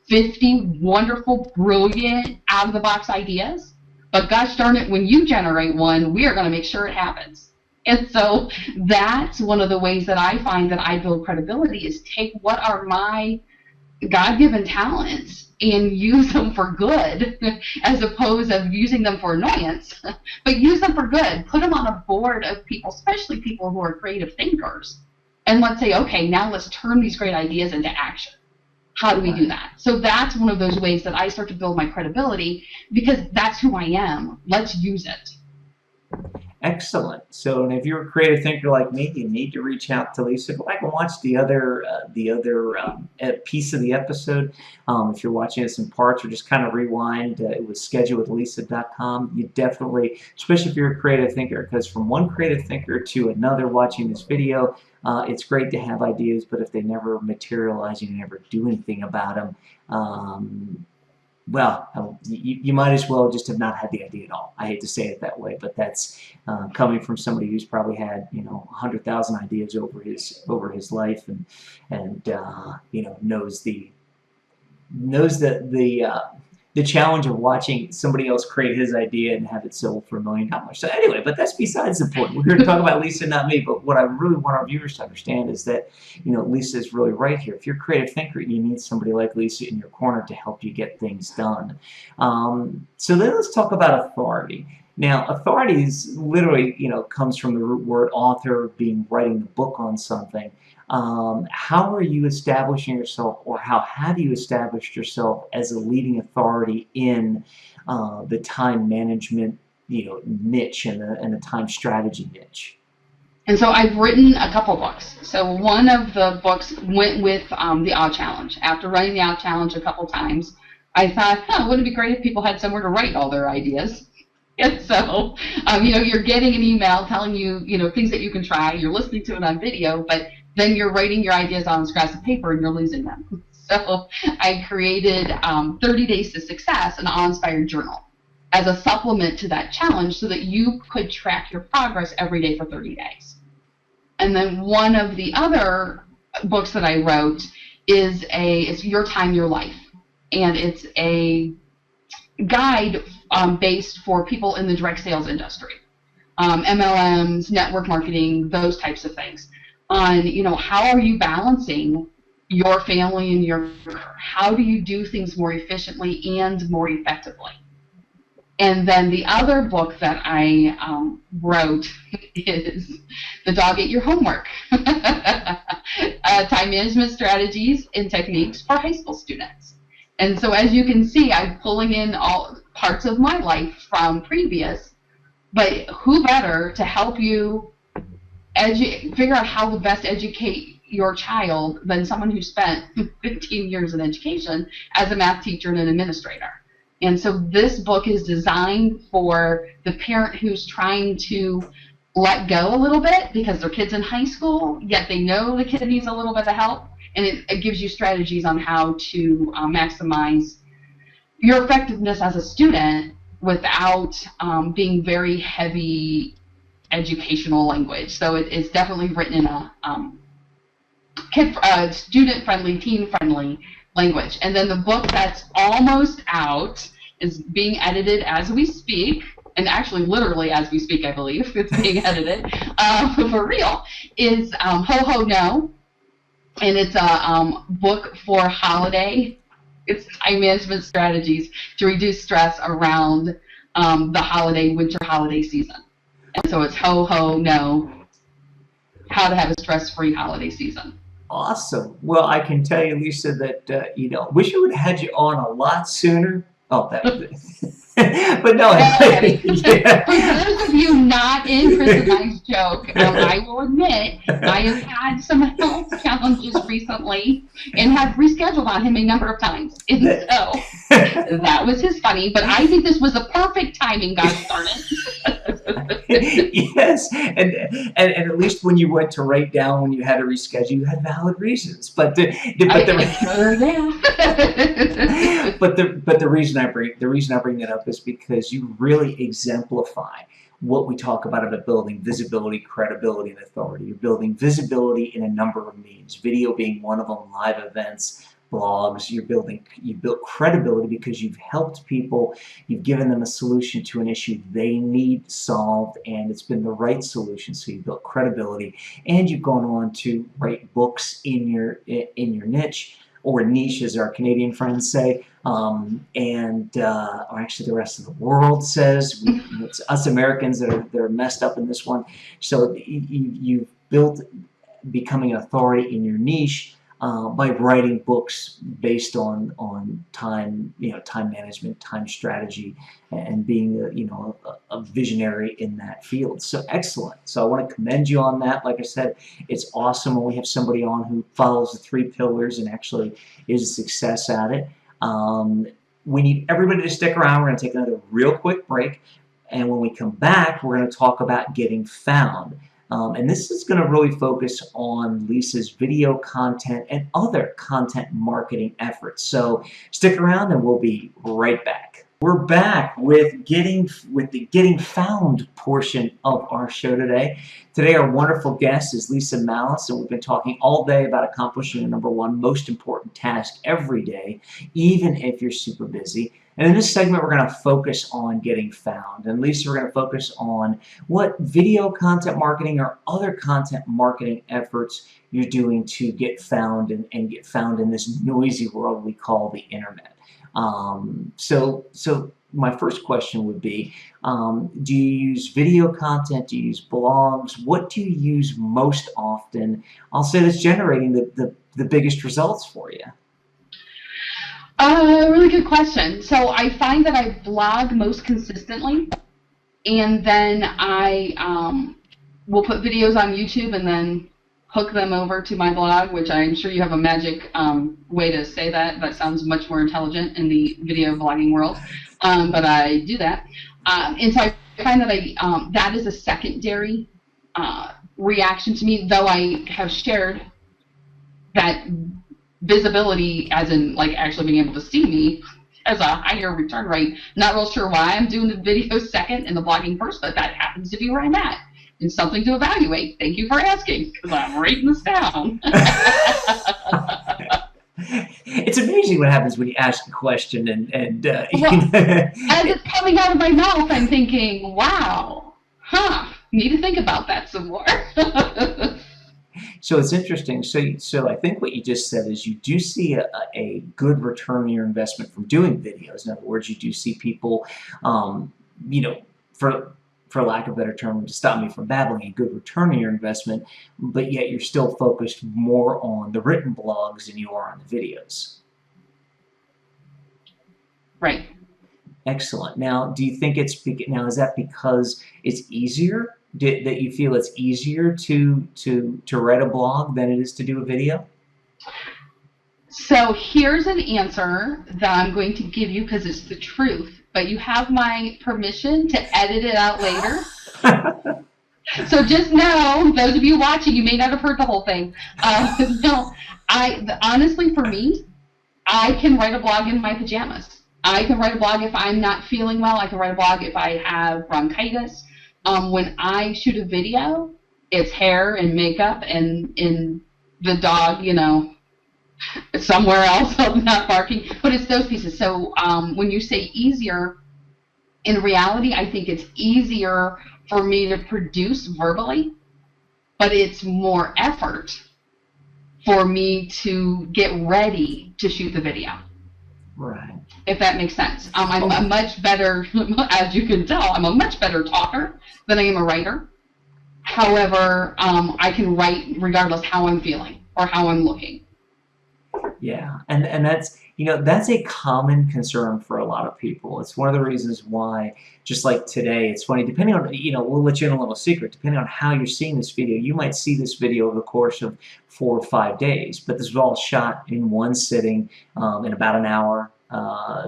50 wonderful, brilliant, out-of-the-box ideas. But gosh darn it, when you generate one, we are going to make sure it happens. And so that's one of the ways that I find that I build credibility, is take what are my God-given talents and use them for good, as opposed to using them for annoyance, but use them for good. Put them on a board of people, especially people who are creative thinkers, and let's say, okay, now let's turn these great ideas into action. How do we do that? So that's one of those ways that I start to build my credibility, because that's who I am. Let's use it. Excellent. So, and if you're a creative thinker like me, you need to reach out to Lisa. Go back and watch the other piece of the episode. If you're watching this in parts, or just kind of rewind, it was schedulewithlisa.com. You definitely, especially if you're a creative thinker, because from one creative thinker to another watching this video, it's great to have ideas, but if they never materialize and you never do anything about them, well, you might as well just have not had the idea at all. I hate to say it that way, but that's coming from somebody who's probably had 100,000 ideas over his life, and knows the challenge of watching somebody else create his idea and have it sold for $1 million. So anyway, but that's besides the point. We're here to talk about Lisa, not me. But what I really want our viewers to understand is that, Lisa is really right here. If you're a creative thinker, you need somebody like Lisa in your corner to help you get things done. So then let's talk about authority. Now, authority is literally, comes from the root word author, being writing the book on something. How are you establishing yourself, or how have you established yourself as a leading authority in the time management, niche, and the time strategy niche? And so I've written a couple books. So one of the books went with the Odd Challenge. After writing the Odd Challenge a couple times, I thought, wouldn't it be great if people had somewhere to write all their ideas? And so, you're getting an email telling you, things that you can try. You're listening to it on video, but then you're writing your ideas on scraps of paper and you're losing them. So I created 30 Days to Success, an awe-inspired journal, as a supplement to that challenge, so that you could track your progress every day for 30 days. And then one of the other books that I wrote is it's Your Time, Your Life. And it's a guide based for people in the direct sales industry, MLMs, network marketing, those types of things, on how are you balancing your family and your career? How do you do things more efficiently and more effectively? And then the other book that I wrote is The Dog Ate Your Homework, Time Management Strategies and Techniques for High School Students. And so as you can see, I'm pulling in all parts of my life from previous, but who better to help you figure out how to best educate your child than someone who spent 15 years in education as a math teacher and an administrator. And so this book is designed for the parent who's trying to let go a little bit because their kid's in high school, yet they know the kid needs a little bit of help. And it gives you strategies on how to maximize your effectiveness as a student without being very heavy educational language. So it's definitely written in a student-friendly, teen-friendly language. And then the book that's almost out is being edited as we speak, and actually literally as we speak, I believe, it's being edited for real, is Ho Ho No. And it's a book for holiday. It's time management strategies to reduce stress around the winter holiday season. And so it's Ho Ho No, how to have a stress-free holiday season. Awesome. Well, I can tell you, Lisa, that wish I would have had you on a lot sooner. Oh, that was it. But no, yeah. For those of you not in Chris and I's joke, I will admit I have had some health challenges recently and have rescheduled on him a number of times. And so that was his funny, but I think this was the perfect timing, God darn it. Yes, and at least when you went to write down when you had to reschedule, you had valid reasons. But the reason I bring that up is because you really exemplify what we talk about building visibility, credibility, and authority. You're building visibility in a number of means, video being one of them, live events, blogs. You built credibility because you've helped people, you've given them a solution to an issue they need solved, and it's been the right solution, so you built credibility, and you've gone on to write books in your niche, or niche as our Canadian friends say, or actually the rest of the world says. It's us Americans that are messed up in this one. So you've built becoming an authority in your niche by writing books based on time, time management, time strategy, and being a visionary in that field. So excellent. So I want to commend you on that. Like I said, it's awesome when we have somebody on who follows the 3 pillars and actually is a success at it. We need everybody to stick around. We're going to take another real quick break, and when we come back, we're going to talk about getting found. And this is going to really focus on Lisa's video content and other content marketing efforts. So stick around and we'll be right back. We're back with the getting found portion of our show today. Today our wonderful guest is Lisa Mallis, and we've been talking all day about accomplishing the number one most important task every day, even if you're super busy. And in this segment, we're going to focus on getting found. And Lisa, we're going to focus on what video content marketing or other content marketing efforts you're doing to get found and get found in this noisy world we call the internet. So my first question would be, do you use video content? Do you use blogs? What do you use most often? I'll say that's generating the biggest results for you. Really good question. So I find that I blog most consistently, and then I will put videos on YouTube and then hook them over to my blog, which I'm sure you have a magic way to say that. That sounds much more intelligent in the video blogging world, but I do that. And so I find that that is a secondary reaction to me, though I have shared that visibility, as in like actually being able to see me, as a higher return rate. Not real sure why I'm doing the video second and the blogging first, but that happens to be where I'm at. And something to evaluate. Thank you for asking, because I'm writing this down. It's amazing what happens when you ask a question and as it's coming out of my mouth, I'm thinking, wow, need to think about that some more. So it's interesting. So I think what you just said is you do see a good return on your investment from doing videos. In other words, you do see people, for lack of a better term, to stop me from babbling, a good return on your investment, but yet you're still focused more on the written blogs than you are on the videos. Right. Excellent. Now, do you think is that because it's easier? That you feel it's easier to write a blog than it is to do a video? So here's an answer that I'm going to give you because it's the truth, but you have my permission to edit it out later. So just know, those of you watching, you may not have heard the whole thing. No, honestly, for me, I can write a blog in my pajamas. I can write a blog if I'm not feeling well. I can write a blog if I have bronchitis. When I shoot a video, it's hair and makeup and in the dog, somewhere else. I'm not barking, but it's those pieces. So when you say easier, in reality, I think it's easier for me to produce verbally, but it's more effort for me to get ready to shoot the video. Right. If that makes sense. I'm a much better, as you can tell, I'm a much better talker than I am a writer. However, I can write regardless how I'm feeling or how I'm looking. Yeah, and that's that's a common concern for a lot of people. It's one of the reasons why, just like today, it's funny. Depending on we'll let you in a little secret. Depending on how you're seeing this video, you might see this video over the course of 4 or 5 days. But this was all shot in one sitting in about an hour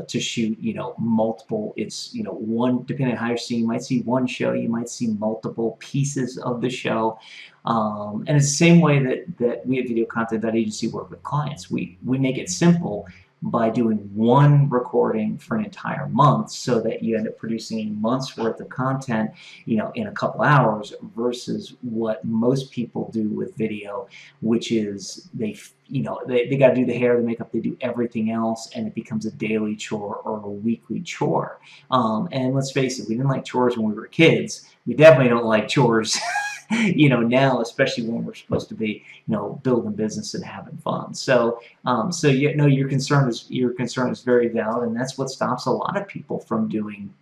to shoot multiple. It's one, depending on how you're seeing. You might see one show. You might see multiple pieces of the show. And it's the same way that we at VideoContent.Agency work with clients. We make it simple by doing one recording for an entire month, so that you end up producing a month's worth of content, in a couple hours, versus what most people do with video, which is they got to do the hair, the makeup, they do everything else, and it becomes a daily chore or a weekly chore. And let's face it, we didn't like chores when we were kids. We definitely don't like chores now, especially when we're supposed to be, building business and having fun. So, your concern is very valid, and that's what stops a lot of people from doing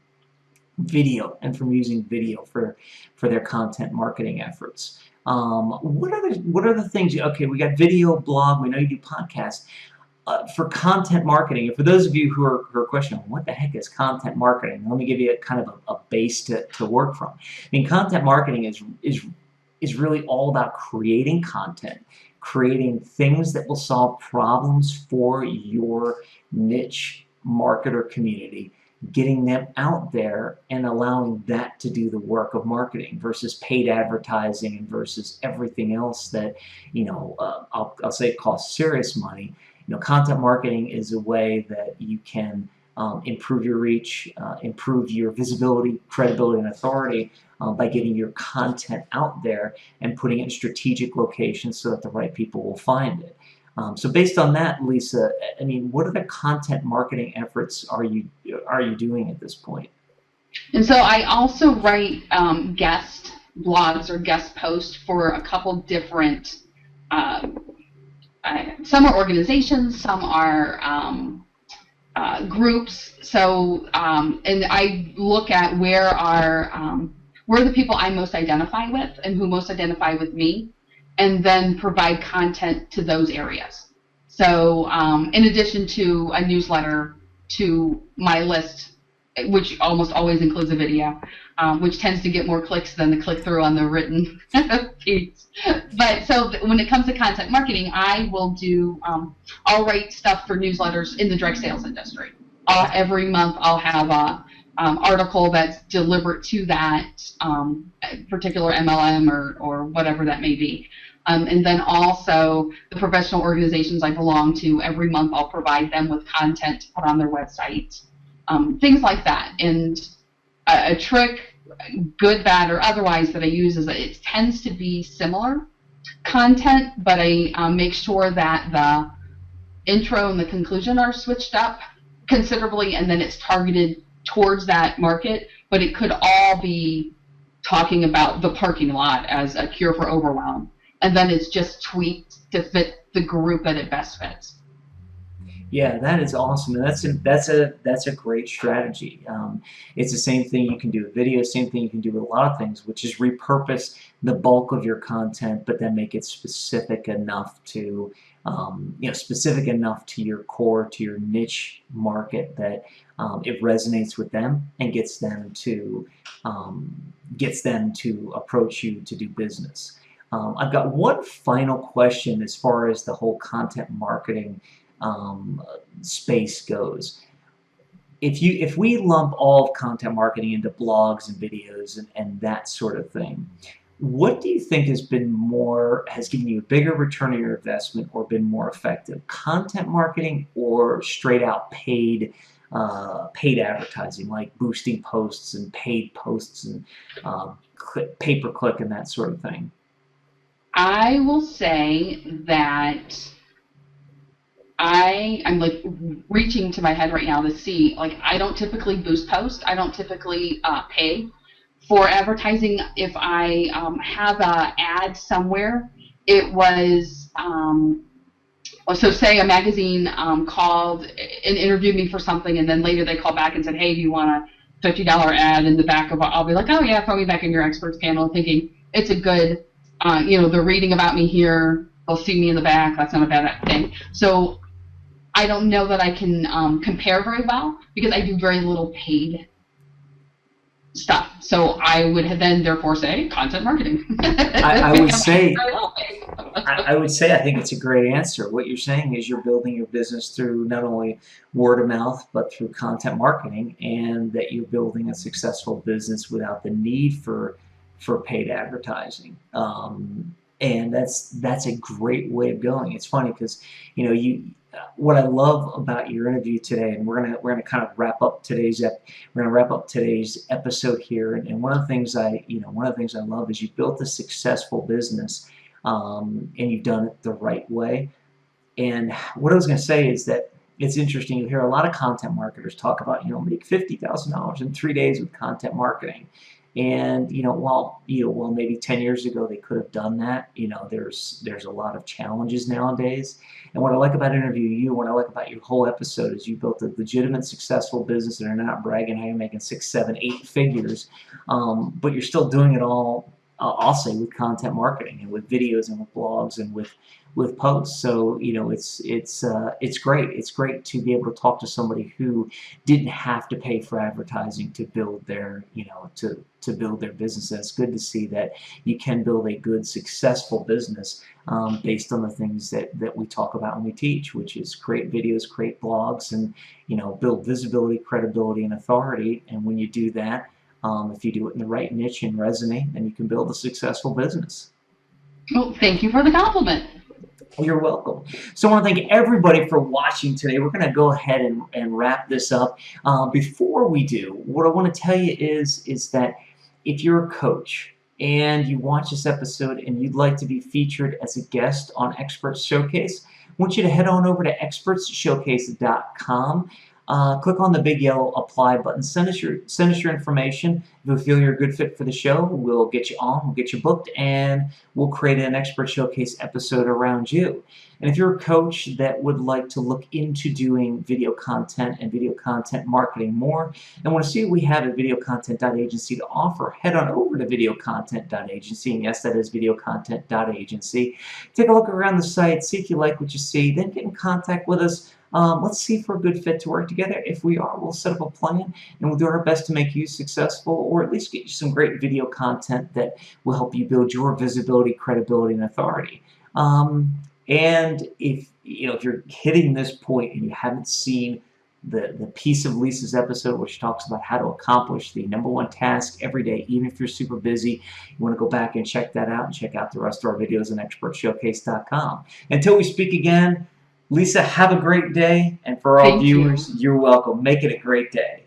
video and from using video for their content marketing efforts. What are the things? Okay, we got video, blog. We know you do podcasts. For content marketing, and for those of you who are questioning, what the heck is content marketing? Let me give you a kind of a base to work from. I mean, content marketing is really all about creating content, creating things that will solve problems for your niche marketer community, getting them out there and allowing that to do the work of marketing versus paid advertising and versus everything else that I'll say costs serious money. Content marketing is a way that you can improve your reach, improve your visibility, credibility, and authority by getting your content out there and putting it in strategic locations so that the right people will find it. So based on that, Lisa, I mean, what other content marketing efforts are you doing at this point? And so I also write guest blogs or guest posts for a couple different. Some are organizations, some are groups. So, and I look at where are the people I most identify with and who most identify with me, and then provide content to those areas. So, in addition to a newsletter to my list, which almost always includes a video, which tends to get more clicks than the click-through on the written piece. But so when it comes to content marketing, I will do, I'll write stuff for newsletters in the direct sales industry. Every month I'll have a article that's deliberate to that particular MLM or whatever that may be. And then also the professional organizations I belong to, every month I'll provide them with content to put on their website. Things like that. And a trick, good, bad, or otherwise, that I use is that it tends to be similar content, but I make sure that the intro and the conclusion are switched up considerably, and then it's targeted towards that market, but it could all be talking about the parking lot as a cure for overwhelm, and then it's just tweaked to fit the group that it best fits. Yeah, that is awesome, and that's a great strategy. It's the same thing you can do with video, same thing you can do with a lot of things, which is repurpose the bulk of your content, but then make it specific enough to specific enough to your core, to your niche market, that it resonates with them and gets them to approach you to do business. I've got one final question as far as the whole content marketing space goes. If we lump all of content marketing into blogs and videos and that sort of thing, What do you think has given you a bigger return on your investment or been more effective? Content marketing or straight out paid advertising, like boosting posts and paid posts and pay per click and that sort of thing? I will say that I'm like reaching to my head right now to see, like, I don't typically boost post. I don't typically pay for advertising. If I have a ad somewhere, it was so say a magazine called and interviewed me for something, and then later they call back and said, hey, do you want a $50 ad in the back of, I'll be like, oh yeah, throw me back in your experts panel, thinking it's a good, they're reading about me here, they'll see me in the back, that's not a bad thing. So I don't know that I can compare very well because I do very little paid stuff. So I would then therefore say content marketing. I would say I would say I think it's a great answer. What you're saying is you're building your business through not only word of mouth, but through content marketing, and that you're building a successful business without the need for paid advertising. And that's a great way of going. It's funny because you what I love about your interview today, and we're gonna kind of we're gonna wrap up today's episode here. And one of the things one of the things I love is you built a successful business, and you've done it the right way. And what I was going to say is that it's interesting. You hear a lot of content marketers talk about, make $50,000 in 3 days with content marketing. And while maybe 10 years ago they could have done that, there's a lot of challenges nowadays. And what I like about interviewing you, what I like about your whole episode is you built a legitimate, successful business, and are not bragging how you're making 6, 7, 8 figures, but you're still doing it all. I'll say with content marketing and with videos and with blogs and with posts. So it's great. It's great to be able to talk to somebody who didn't have to pay for advertising to build their to build their business. And it's good to see that you can build a good, successful business based on the things that we talk about and we teach, which is create videos, create blogs, and build visibility, credibility, and authority. And when you do that, if you do it in the right niche and resume, then you can build a successful business. Well, thank you for the compliment. You're welcome. So I want to thank everybody for watching today. We're going to go ahead and wrap this up. Before we do, what I want to tell you is that if you're a coach and you watch this episode and you'd like to be featured as a guest on Experts Showcase, I want you to head on over to expertsshowcase.com. Click on the big yellow apply button. Send us your information. If we feel you're a good fit for the show, we'll get you on, we'll get you booked, and we'll create an Expert Showcase episode around you. And if you're a coach that would like to look into doing video content and video content marketing more and want to see what we have at VideoContent.Agency to offer, head on over to VideoContent.Agency. And yes, that is VideoContent.Agency. Take a look around the site, see if you like what you see, then get in contact with us. Let's see if we're a good fit to work together. If we are, we'll set up a plan and we'll do our best to make you successful, or at least get you some great video content that will help you build your visibility, credibility, and authority. And if you're hitting this point and you haven't seen the piece of Lisa's episode which talks about how to accomplish the #1 task every day, even if you're super busy, you want to go back and check that out and check out the rest of our videos on expertshowcase.com. Until we speak again, Lisa, have a great day, and for all viewers, you're welcome. Make it a great day.